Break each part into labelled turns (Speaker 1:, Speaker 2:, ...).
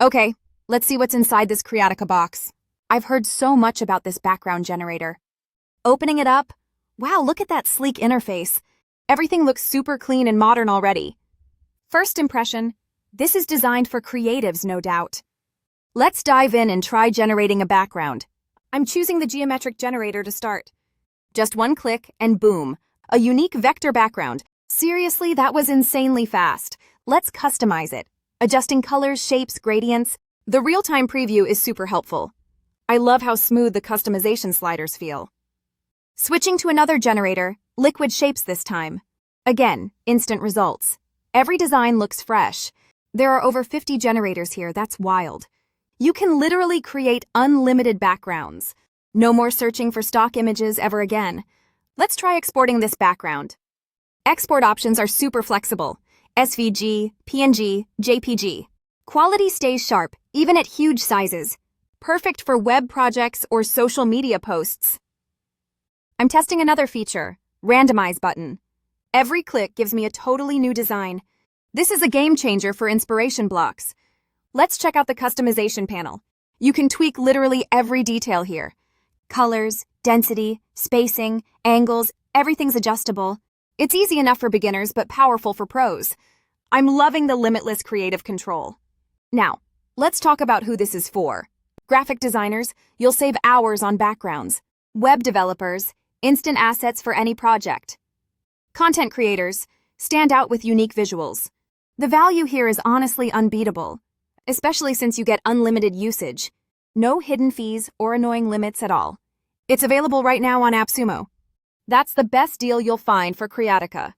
Speaker 1: Okay, let's see what's inside this Creatica box. I've heard so much about this background generator. Opening it up, wow, look at that sleek interface. Everything looks super clean and modern already. First impression, this is designed for creatives, no doubt. Let's dive in and try generating a background. I'm choosing the geometric generator to start. Just one click and boom, a unique vector background. Seriously, that was insanely fast. Let's customize it. Adjusting colors, shapes, gradients. The real-time preview is super helpful. I love how smooth the customization sliders feel. Switching to another generator, liquid shapes this time. Again, instant results. Every design looks fresh. There are over 50 generators here, that's wild. You can literally create unlimited backgrounds. No more searching for stock images ever again. Let's try exporting this background. Export options are super flexible. SVG, PNG, JPG. Quality stays sharp, even at huge sizes. Perfect for web projects or social media posts. I'm testing another feature, Randomize button. Every click gives me a totally new design. This is a game changer for inspiration blocks. Let's check out the customization panel. You can tweak literally every detail here. Colors, density, spacing, angles, everything's adjustable. It's easy enough for beginners, but powerful for pros. I'm loving the limitless creative control. Now, let's talk about who this is for. Graphic designers, you'll save hours on backgrounds. Web developers, instant assets for any project. Content creators, stand out with unique visuals. The value here is honestly unbeatable, especially since you get unlimited usage. No hidden fees or annoying limits at all. It's available right now on AppSumo. That's the best deal you'll find for Creatica.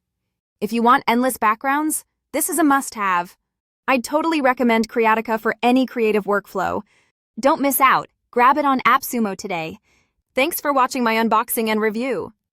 Speaker 1: If you want endless backgrounds, this is a must-have. I'd totally recommend Creatica for any creative workflow. Don't miss out. Grab it on AppSumo today. Thanks for watching my unboxing and review.